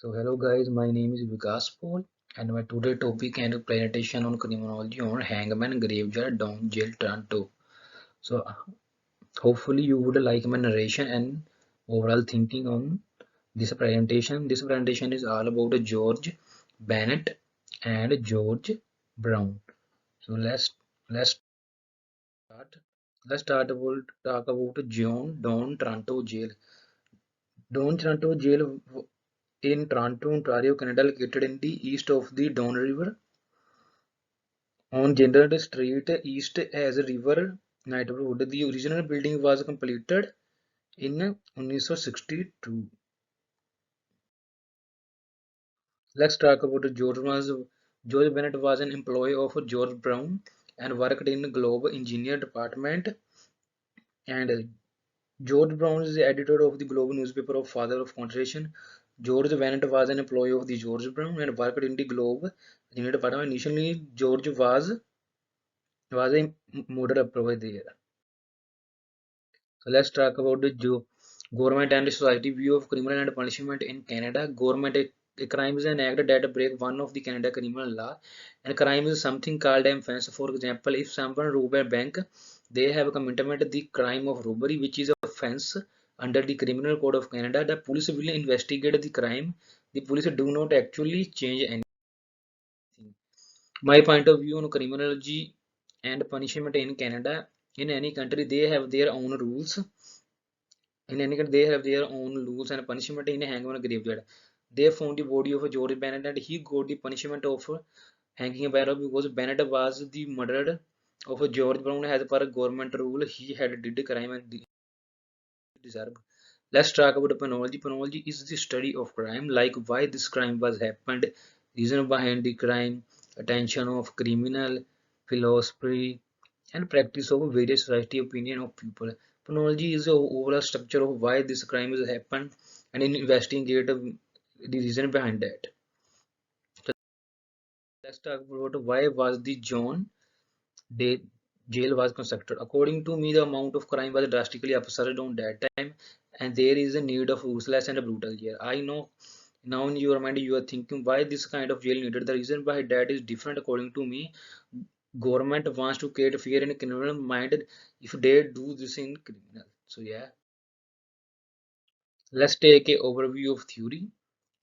So hello guys, my name is Vikas Paul and my today topic and presentation on criminology on Hangman Graveyard Down Jail Toronto. So hopefully you would like my narration and overall thinking on this presentation. This presentation is all about George Bennett and George Brown. So let's start. Let's start about talk about John Down Toronto Jail. Down Toronto Jail in Toronto, Ontario, Canada, located in the east of the Don River. On General Street East as a river neighborhood, the original building was completed in 1962. Let's talk about George Bennett was an employee of George Brown and worked in Globe Engineer Department. And George Brown is the editor of the Globe newspaper of Father of Conservation. George Bennett was an employee of the George Brown and worked in the Globe Engineer Department. Initially, George was a model employee there. So let's talk about the government and society view of criminal and punishment in Canada. A crime is an act that break one of the Canada criminal law, and crime is something called an offense. For example, if someone rob a bank, they have committed the crime of robbery, which is an offense under the Criminal Code of Canada. The police will investigate the crime. The police do not actually change anything. My point of view on criminology and punishment in Canada. In any country, they have their own rules. In any case, they have their own rules and punishment in a Hangman graveyard. They found the body of George Bennett and he got the punishment of hanging a barrel because Bennett was the murderer of George Brown as per government rule. He had did crime and deserved. Let's talk about penology. Penology is the study of crime, like why this crime was happened, reason behind the crime, attention of criminal, philosophy, and practice of various society opinion of people. Chronology is the overall structure of why this crime has happened and investigate the reason behind that. So let's talk about why was the John Day jail was constructed. According to me, the amount of crime was drastically absurd on that time, and there is a need of ruthless and brutal jail. I know now in your mind you are thinking why this kind of jail needed. The reason behind that is different according to me. Government wants to create fear in criminal mind if they do this in criminal. So yeah, let's take a overview of theory.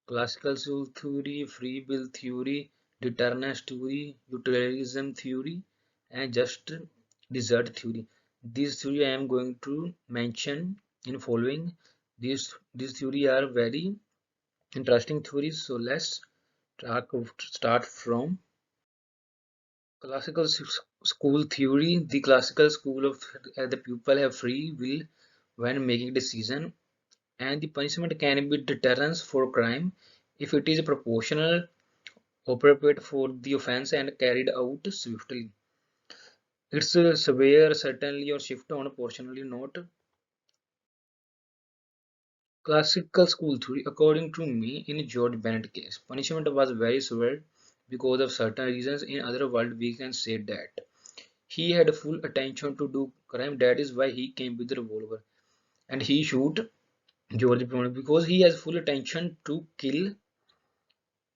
Classical soul theory, free will theory, determinants theory, utilitarianism theory, and just desert theory. These theory I am going to mention in following. These theory are very interesting theories. So let's start from classical school theory. The classical school of the pupil have free will when making decision, and the punishment can be deterrence for crime if it is proportional, appropriate for the offense, and carried out swiftly. It's severe, certainly, or shift on proportionally not. Classical school theory, according to me, in George Bennett case, punishment was very severe because of certain reasons. In other words, we can say that he had full attention to do crime. That is why he came with the revolver and he shoot George Brown because he has full attention to kill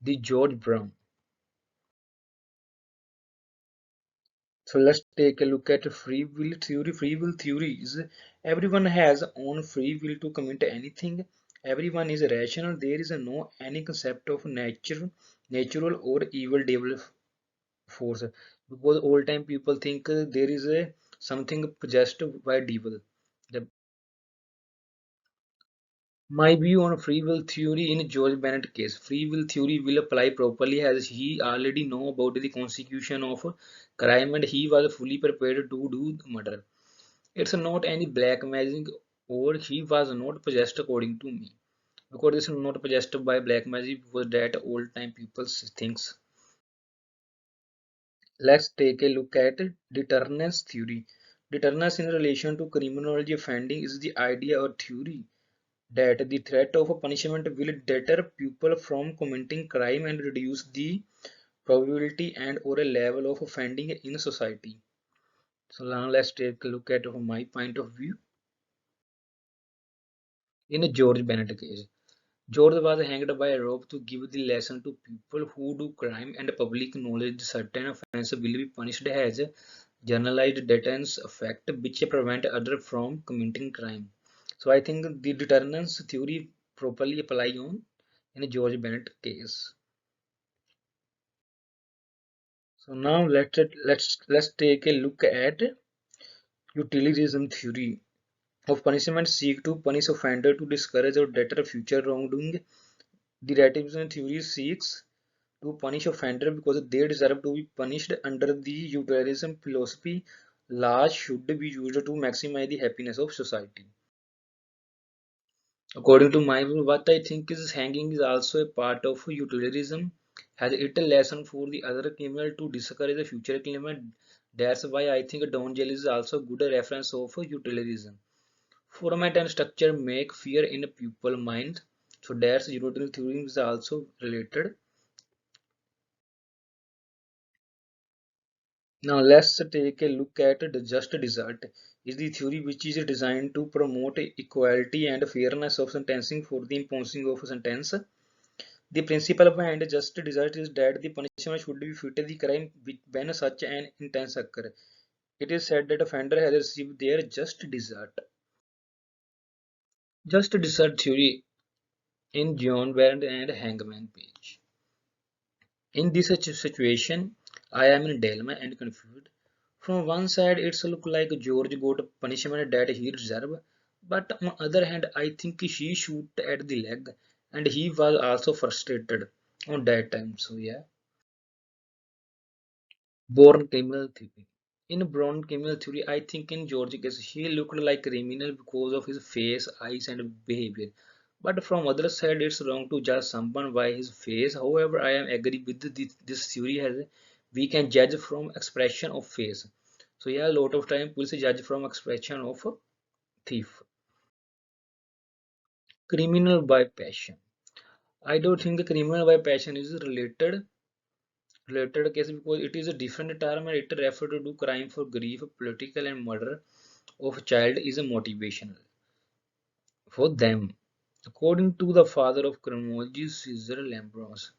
the George Brown. So let's take a look at free will theory. Free will theory is everyone has own free will to commit anything. Everyone is rational. There is no any concept of natural or evil devil force. Because all time people think there is a something possessed by devil. The My view on free will theory in George Bennett case. Free will theory will apply properly as he already know about the consecution of crime and he was fully prepared to do the murder. It's not any black magic or he was not possessed according to me. Because this is not possessed by black magic because that old time people thinks. Let's take a look at deterrence theory. Deterrence in relation to criminology offending is the idea or theory that the threat of a punishment will deter people from committing crime and reduce the probability and or a level of offending in society. So now let's take a look at my point of view in a George Bennett case. George was hanged by a rope to give the lesson to people who do crime, and public knowledge certain offences will be punished has a generalized deterrence effect which prevent others from committing crime. So I think the deterrence theory properly apply on in a George Bennett case. So now let's take a look at utilitarianism theory of punishment seek to punish offender to discourage or deter future wrongdoing. The relativism theory seeks to punish offender because they deserve to be punished. Under the utilitarianism philosophy, laws should be used to maximize the happiness of society. According to my view, what I think is hanging is also a part of utilitarianism, has it a lesson for the other criminal to discourage the future criminal. That's why I think Don Jail is also good a reference of utilitarianism. Format and structure make fear in a pupil mind. So that's utilitarian theory is also related. Now let's take a look at the just desert. Is the theory which is designed to promote equality and fairness of sentencing for the imposing of a sentence. The principle behind just desert is that the punishment should be fit the crime when such an instance occurs. It is said that offender has received their just desert. Just desert theory in John Warren and Hangman page. In this situation, I am in dilemma and confused. From one side, it's look like George got punishment that he deserved, but on other hand, I think he shoot at the leg, and he was also frustrated on that time. So yeah, born criminal theory. In born criminal theory, I think in George case he looked like criminal because of his face, eyes, and behavior. But from other side, it's wrong to judge someone by his face. However, I am agree with this theory has we can judge from expression of face. So yeah, a lot of time police judge from expression of a thief. Criminal by passion. I don't think the criminal by passion is related case because it is a different term and it refers to do crime for grief, political and murder of child is a motivation for them. According to the father of criminology, Caesar Lambros.